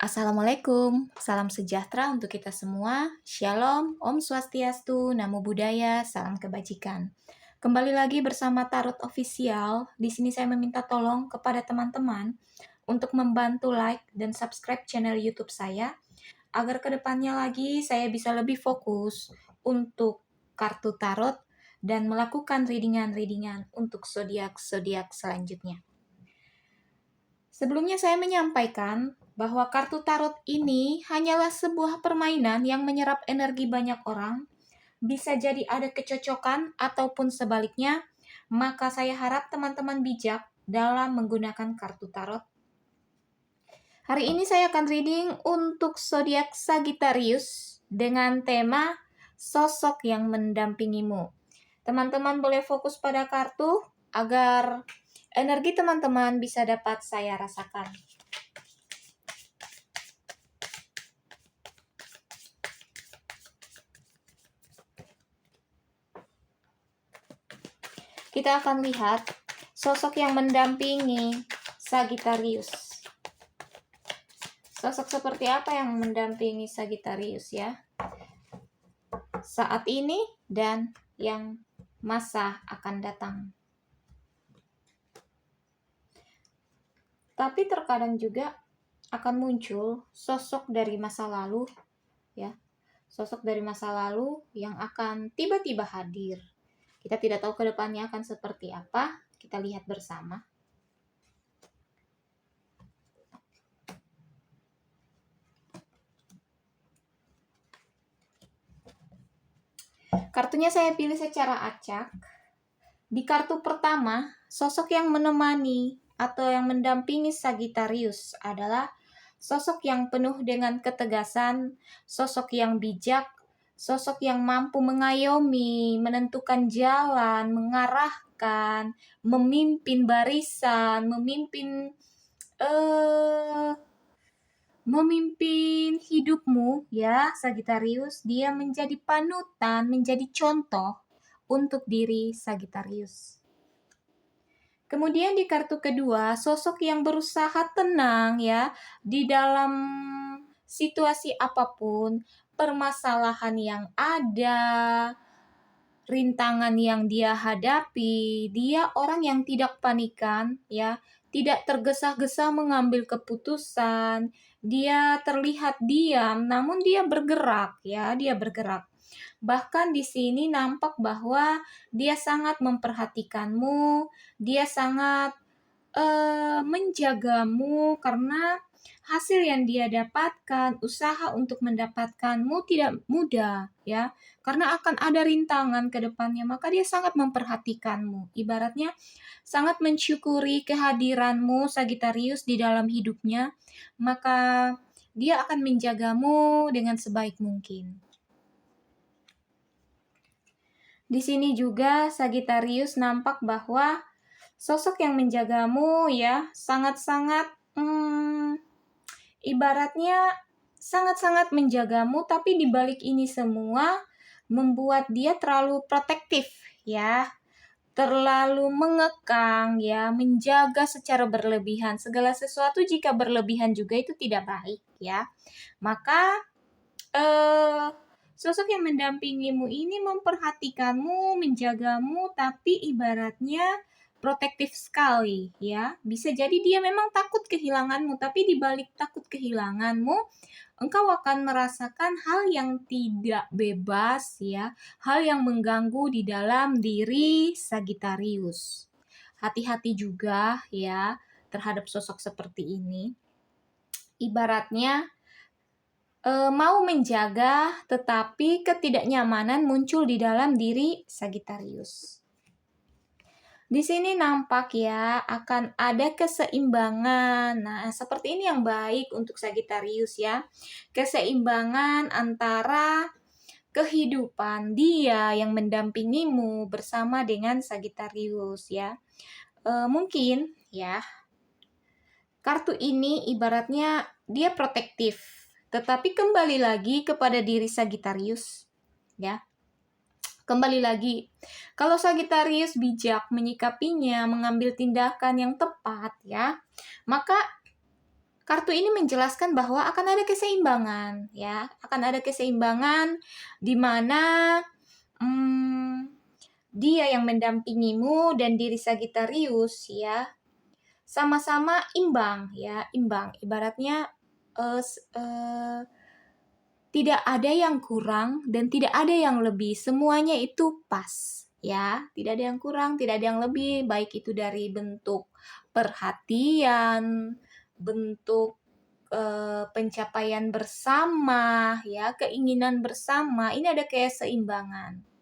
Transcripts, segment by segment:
Assalamualaikum, salam sejahtera untuk kita semua. Shalom, Om Swastiastu, Namo Buddhaya, salam kebajikan. Kembali lagi bersama Tarot Official. Di sini saya meminta tolong kepada teman-teman untuk membantu like dan subscribe channel YouTube saya agar kedepannya lagi saya bisa lebih fokus untuk kartu tarot dan melakukan readingan-readingan untuk zodiak-zodiak selanjutnya. Sebelumnya saya menyampaikan bahwa kartu tarot ini hanyalah sebuah permainan yang menyerap energi banyak orang. Bisa jadi ada kecocokan ataupun sebaliknya, maka saya harap teman-teman bijak dalam menggunakan kartu tarot. Hari ini saya akan reading untuk zodiak Sagittarius dengan tema sosok yang mendampingimu. Teman-teman boleh fokus pada kartu agar energi teman-teman bisa dapat saya rasakan. Kita akan lihat sosok yang mendampingi Sagittarius. Sosok seperti apa yang mendampingi Sagittarius ya? Saat ini dan yang masa akan datang. Tapi terkadang juga akan muncul sosok dari masa lalu ya. Sosok dari masa lalu yang akan tiba-tiba hadir. Kita tidak tahu ke depannya akan seperti apa. Kita lihat bersama. Kartunya saya pilih secara acak. Di kartu pertama, sosok yang menemani atau yang mendampingi Sagittarius adalah sosok yang penuh dengan ketegasan, sosok yang bijak, sosok yang mampu mengayomi, menentukan jalan, mengarahkan, memimpin barisan, memimpin hidupmu ya Sagittarius. Dia menjadi panutan, menjadi contoh untuk diri Sagittarius. Kemudian di kartu kedua, sosok yang berusaha tenang ya di dalam situasi apapun, permasalahan yang ada, rintangan yang dia hadapi, dia orang yang tidak panikan ya, tidak tergesa-gesa mengambil keputusan, dia terlihat diam namun dia bergerak ya, dia bergerak. Bahkan di sini nampak bahwa dia sangat memperhatikanmu, dia sangat menjagamu karena hasil yang dia dapatkan, usaha untuk mendapatkanmu tidak mudah ya. Karena akan ada rintangan ke depannya, maka dia sangat memperhatikanmu. Ibaratnya sangat mensyukuri kehadiranmu Sagittarius di dalam hidupnya, maka dia akan menjagamu dengan sebaik mungkin. Di sini juga Sagittarius nampak bahwa sosok yang menjagamu ya sangat-sangat ibaratnya sangat-sangat menjagamu, tapi di balik ini semua membuat dia terlalu protektif ya, terlalu mengekang ya, menjaga secara berlebihan. Segala sesuatu jika berlebihan juga itu tidak baik ya. Maka sosok yang mendampingimu ini memperhatikanmu, menjagamu, tapi ibaratnya protektif sekali ya. Bisa jadi dia memang takut kehilanganmu, tapi di balik takut kehilanganmu, engkau akan merasakan hal yang tidak bebas ya, hal yang mengganggu di dalam diri Sagittarius. Hati-hati juga ya terhadap sosok seperti ini. Ibaratnya mau menjaga, tetapi ketidaknyamanan muncul di dalam diri Sagittarius. Di sini nampak ya akan ada keseimbangan. Nah, seperti ini yang baik untuk Sagittarius ya. Keseimbangan antara kehidupan dia yang mendampingimu bersama dengan Sagittarius ya. Mungkin ya kartu ini ibaratnya dia protektif. Tetapi kembali lagi kepada diri Sagittarius ya. Kembali lagi, kalau Sagittarius bijak menyikapinya, mengambil tindakan yang tepat ya, maka Kartu ini menjelaskan bahwa akan ada keseimbangan, ya, akan ada keseimbangan di mana dia yang mendampingimu dan diri Sagittarius, ya, sama-sama imbang, ya, imbang. Ibaratnya tidak ada yang kurang dan tidak ada yang lebih, semuanya itu pas, ya, tidak ada yang kurang, tidak ada yang lebih, baik itu dari bentuk perhatian, bentuk pencapaian bersama, ya, keinginan bersama, ini ada keseimbangan.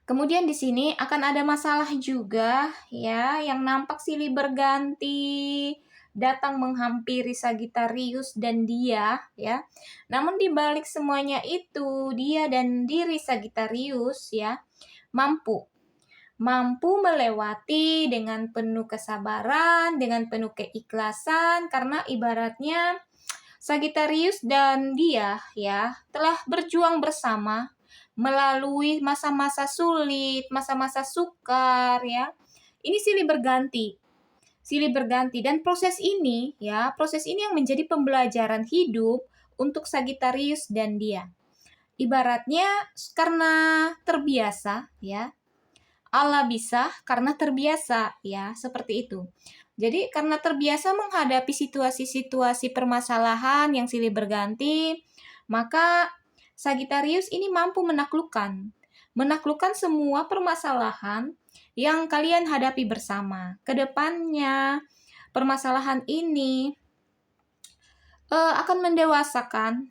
Kemudian di sini akan ada masalah juga, ya, yang nampak silih berganti datang menghampiri Sagittarius dan dia, ya. Namun di balik semuanya itu, dia dan diri Sagittarius, ya, mampu melewati dengan penuh kesabaran, dengan penuh keikhlasan, karena ibaratnya Sagittarius dan dia, ya, telah berjuang bersama melalui masa-masa sulit, masa-masa sukar, ya. Ini silih berganti dan proses ini, ya, proses ini yang menjadi pembelajaran hidup untuk Sagittarius dan dia. Ibaratnya karena terbiasa, ya, Allah bisa karena terbiasa, ya, seperti itu. Jadi karena terbiasa menghadapi situasi-situasi permasalahan yang silih berganti, maka Sagittarius ini mampu menaklukkan semua permasalahan yang kalian hadapi bersama. Kedepannya permasalahan ini akan mendewasakan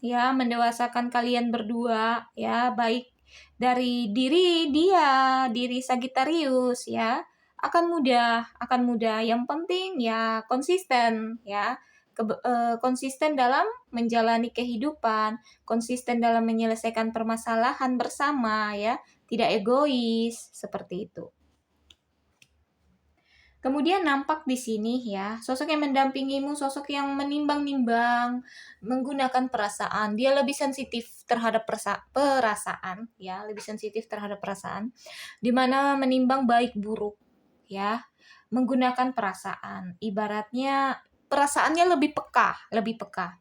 kalian berdua, ya, baik dari diri Sagittarius, ya, akan mudah. Yang penting ya konsisten, ya, konsisten dalam menjalani kehidupan, konsisten dalam menyelesaikan permasalahan bersama, ya, tidak egois, seperti itu. Kemudian nampak di sini, ya, sosok yang mendampingimu, sosok yang menimbang-nimbang, menggunakan perasaan. Dia lebih sensitif terhadap perasaan, ya, lebih sensitif terhadap perasaan, di mana menimbang baik buruk, ya, menggunakan perasaan. Ibaratnya perasaannya lebih peka,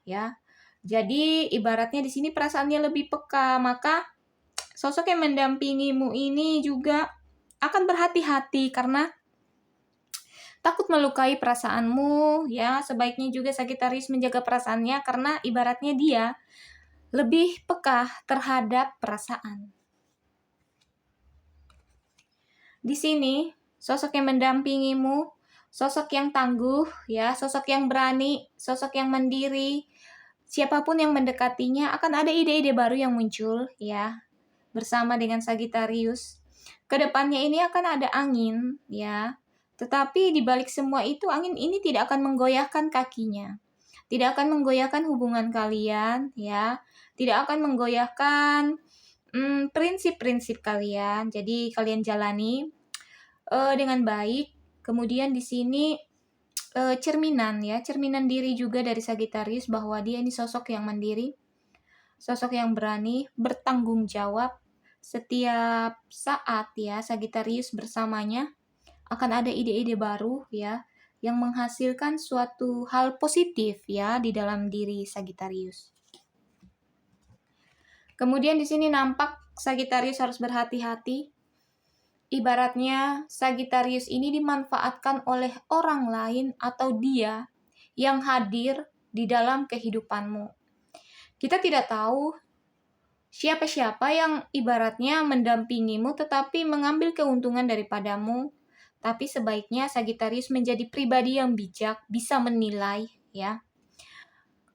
ya. Jadi ibaratnya di sini perasaannya lebih peka, maka sosok yang mendampingimu ini juga akan berhati-hati karena takut melukai perasaanmu, ya. Sebaiknya juga Sagittarius menjaga perasaannya karena ibaratnya dia lebih peka terhadap perasaan. Di sini sosok yang mendampingimu, sosok yang tangguh, ya, sosok yang berani, sosok yang mandiri. Siapapun yang mendekatinya akan ada ide-ide baru yang muncul, ya, bersama dengan Sagittarius. Kedepannya ini akan ada angin, ya. Tetapi di balik semua itu, angin ini tidak akan menggoyahkan kakinya. Tidak akan menggoyahkan hubungan kalian, ya. Tidak akan menggoyahkan prinsip-prinsip kalian. Jadi kalian jalani dengan baik. Kemudian di sini cerminan, ya, cerminan diri juga dari Sagittarius bahwa dia ini sosok yang mandiri, sosok yang berani, bertanggung jawab. Setiap saat, ya, Sagittarius bersamanya akan ada ide-ide baru, ya, yang menghasilkan suatu hal positif, ya, di dalam diri Sagittarius. Kemudian di sini nampak Sagittarius harus berhati-hati. Ibaratnya Sagittarius ini dimanfaatkan oleh orang lain atau dia yang hadir di dalam kehidupanmu. Kita tidak tahu siapa-siapa yang ibaratnya mendampingimu tetapi mengambil keuntungan daripadamu. Tapi sebaiknya Sagittarius menjadi pribadi yang bijak, bisa menilai, ya.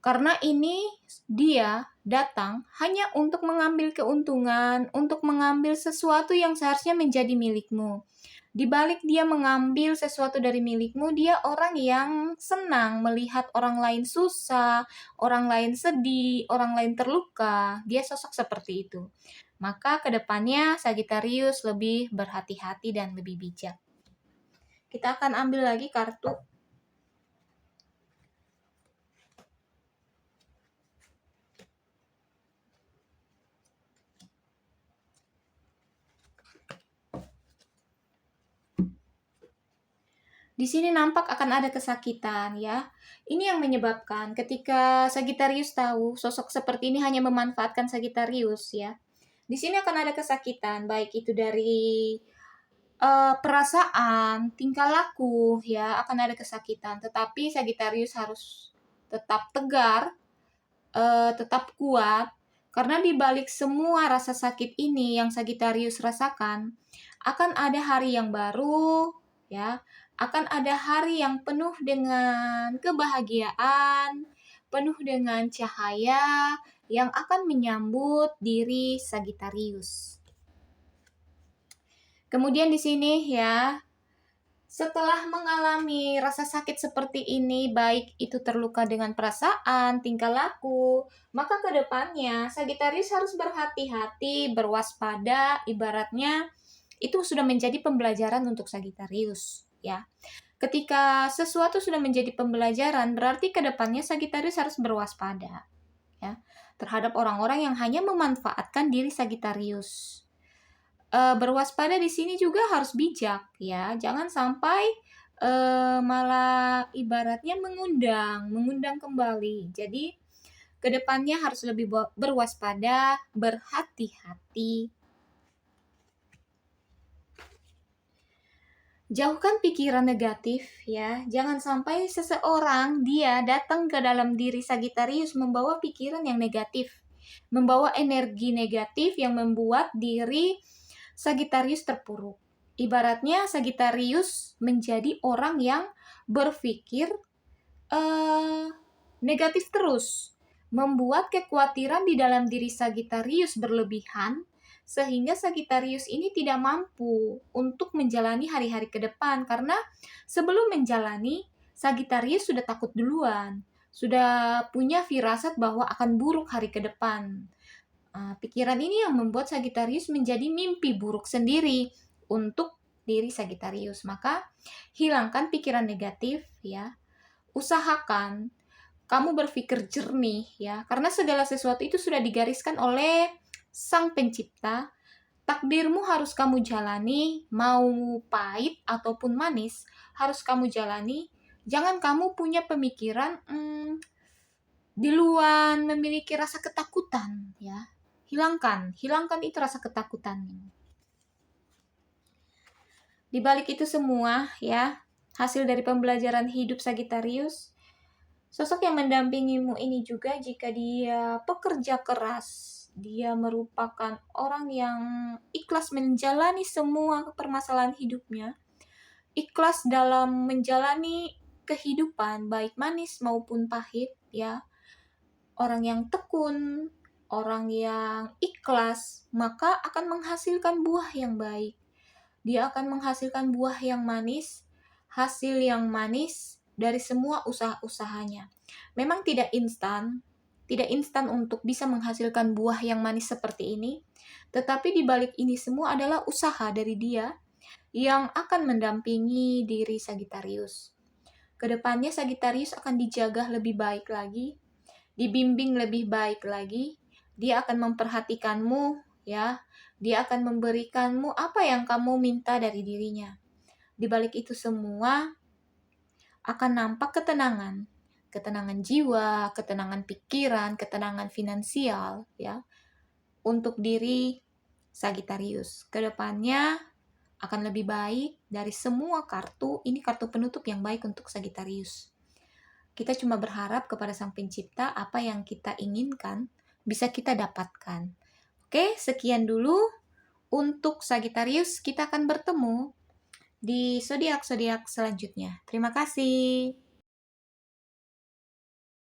Karena ini dia datang hanya untuk mengambil keuntungan, untuk mengambil sesuatu yang seharusnya menjadi milikmu. Di balik dia mengambil sesuatu dari milikmu, dia orang yang senang melihat orang lain susah, orang lain sedih, orang lain terluka. Dia sosok seperti itu. Maka kedepannya Sagittarius lebih berhati-hati dan lebih bijak. Kita akan ambil lagi kartu. Di sini nampak akan ada kesakitan ya. Ini yang menyebabkan ketika Sagittarius tahu sosok seperti ini hanya memanfaatkan Sagittarius ya. Di sini akan ada kesakitan, baik itu dari perasaan, tingkah laku ya, akan ada kesakitan. Tetapi Sagittarius harus tetap tegar, tetap kuat, karena di balik semua rasa sakit ini yang Sagittarius rasakan, akan ada hari yang baru ya, akan ada hari yang penuh dengan kebahagiaan, penuh dengan cahaya yang akan menyambut diri Sagittarius. Kemudian di sini ya, setelah mengalami rasa sakit seperti ini, baik itu terluka dengan perasaan, tingkah laku, maka ke depannya Sagittarius harus berhati-hati, berwaspada, ibaratnya itu sudah menjadi pembelajaran untuk Sagittarius ya. Ketika sesuatu sudah menjadi pembelajaran, berarti ke depannya Sagittarius harus berwaspada ya terhadap orang-orang yang hanya memanfaatkan diri Sagittarius. Berwaspada di sini juga harus bijak ya, jangan sampai malah ibaratnya mengundang kembali. Jadi kedepannya harus lebih berwaspada, berhati-hati. Jauhkan pikiran negatif ya, jangan sampai seseorang dia datang ke dalam diri Sagittarius membawa pikiran yang negatif, membawa energi negatif yang membuat diri Sagittarius terpuruk. Ibaratnya Sagittarius menjadi orang yang berpikir negatif terus, membuat kekhawatiran di dalam diri Sagittarius berlebihan, sehingga Sagittarius ini tidak mampu untuk menjalani hari-hari ke depan, karena sebelum menjalani, Sagittarius sudah takut duluan, sudah punya firasat bahwa akan buruk hari ke depan. Pikiran ini yang membuat Sagittarius menjadi mimpi buruk sendiri untuk diri Sagittarius. Maka hilangkan pikiran negatif ya. Usahakan kamu berpikir jernih ya, karena segala sesuatu itu sudah digariskan oleh Sang Pencipta. Takdirmu harus kamu jalani, mau pahit ataupun manis, harus kamu jalani. Jangan kamu punya pemikiran di luar memiliki rasa ketakutan ya. Hilangkan itu rasa ketakutan. Di balik itu semua ya, hasil dari pembelajaran hidup Sagittarius, sosok yang mendampingimu ini juga jika dia pekerja keras, dia merupakan orang yang ikhlas menjalani semua permasalahan hidupnya, ikhlas dalam menjalani kehidupan baik manis maupun pahit ya. Orang yang tekun, orang yang ikhlas, maka akan menghasilkan buah yang baik. Dia akan menghasilkan buah yang manis, hasil yang manis dari semua usaha-usahanya. Memang tidak instan untuk bisa menghasilkan buah yang manis seperti ini, tetapi di balik ini semua adalah usaha dari dia yang akan mendampingi diri Sagittarius. Kedepannya Sagittarius akan dijaga lebih baik lagi, dibimbing lebih baik lagi, dia akan memperhatikanmu ya, dia akan memberikanmu apa yang kamu minta dari dirinya. Di balik itu semua akan nampak ketenangan jiwa, ketenangan pikiran, ketenangan finansial ya untuk diri Sagittarius. Kedepannya akan lebih baik dari semua kartu. Ini kartu penutup yang baik untuk Sagittarius. Kita cuma berharap kepada Sang Pencipta apa yang kita inginkan bisa kita dapatkan. Oke, sekian dulu untuk Sagittarius. Kita akan bertemu di zodiak-zodiak selanjutnya. Terima kasih.